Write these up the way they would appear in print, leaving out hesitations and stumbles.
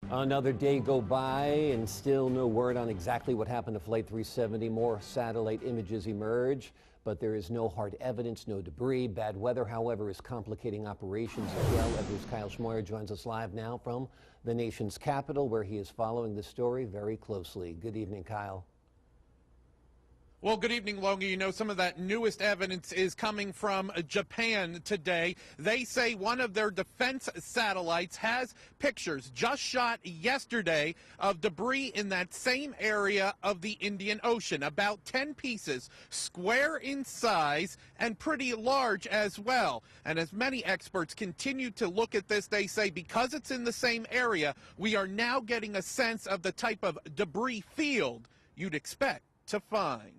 Another day go by and still no word on exactly what happened to Flight 370. More satellite images emerge, but there is no hard evidence, no debris. Bad weather, however, is complicating operations as well. Ebru's Kyle Schmoyer joins us live now from the nation's capital, where he is following the story very closely. Good evening, Kyle. Well, good evening, Logan. You know, some of that newest evidence is coming from Japan today. They say one of their defense satellites has pictures just shot yesterday of debris in that same area of the Indian Ocean. About 10 pieces, square in size and pretty large as well. And as many experts continue to look at this, they say because it's in the same area, we are now getting a sense of the type of debris field you'd expect to find.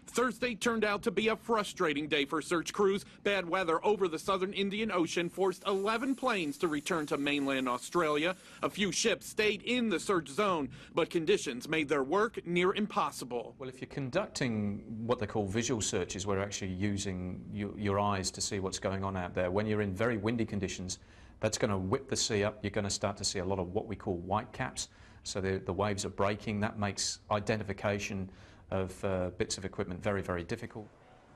Thursday turned out to be a frustrating day for search crews. Bad weather over the southern Indian Ocean forced 11 planes to return to mainland Australia. A few ships stayed in the search zone, but conditions made their work near impossible. Well, if you're conducting what they call visual searches, where you're actually using your eyes to see what's going on out there, when you're in very windy conditions, that's going to whip the sea up. You're going to start to see a lot of what we call white caps. So the waves are breaking. That makes identification of bits of equipment very, very difficult.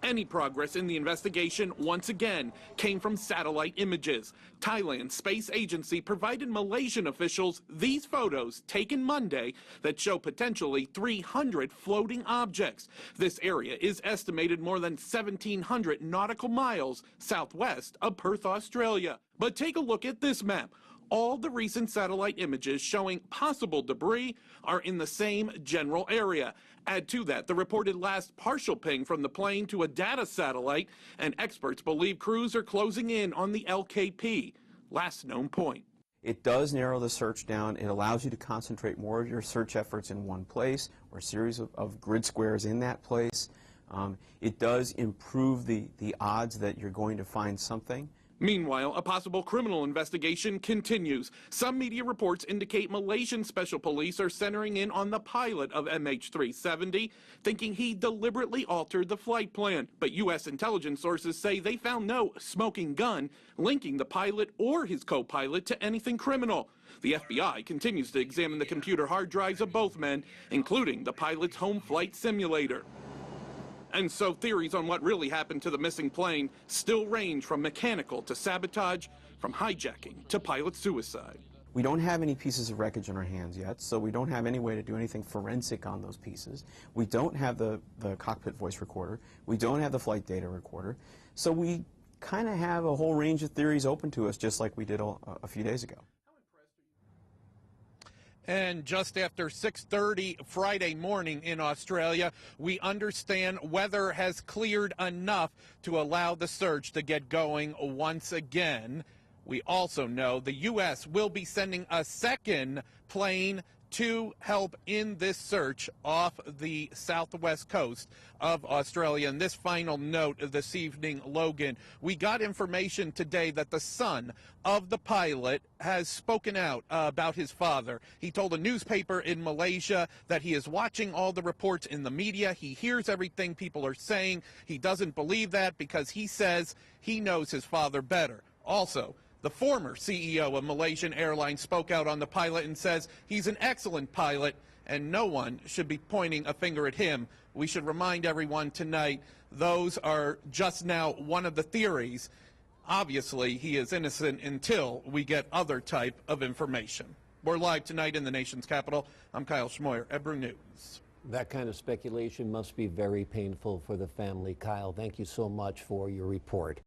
Any progress in the investigation, once again, came from satellite images. Thailand's space agency provided Malaysian officials these photos taken Monday that show potentially 300 floating objects. This area is estimated more than 1,700 nautical miles southwest of Perth, Australia. But take a look at this map. All the recent satellite images showing possible debris are in the same general area. Add to that the reported last partial ping from the plane to a data satellite, and experts believe crews are closing in on the LKP, last known point. It does narrow the search down. It allows you to concentrate more of your search efforts in one place, or a series of grid squares in that place. It does improve the odds that you're going to find something. Meanwhile, a possible criminal investigation continues. Some media reports indicate Malaysian special police are centering in on the pilot of MH370, thinking he deliberately altered the flight plan. But U.S. intelligence sources say they found no smoking gun linking the pilot or his co-pilot to anything criminal. The FBI continues to examine the computer hard drives of both men, including the pilot's home flight simulator. And so theories on what really happened to the missing plane still range from mechanical to sabotage, from hijacking to pilot suicide. We don't have any pieces of wreckage in our hands yet, so we don't have any way to do anything forensic on those pieces. We don't have the cockpit voice recorder. We don't have the flight data recorder. So we kind of have a whole range of theories open to us, just like we did a few days ago. And just after 6:30 Friday morning in Australia, we understand weather has cleared enough to allow the search to get going once again. We also know the U.S. will be sending a second plane to help in this search off the southwest coast of Australia. And this final note of this evening, Logan, we got information today that the son of the pilot has spoken out about his father. He told a newspaper in Malaysia that he is watching all the reports in the media. He hears everything people are saying. He doesn't believe that because he says he knows his father better. Also, the former CEO of Malaysian Airlines spoke out on the pilot and says he's an excellent pilot and no one should be pointing a finger at him. We should remind everyone tonight, those are just now one of the theories. Obviously, he is innocent until we get other type of information. We're live tonight in the nation's capital. I'm Kyle Schmoyer, Ebru News. That kind of speculation must be very painful for the family. Kyle, thank you so much for your report.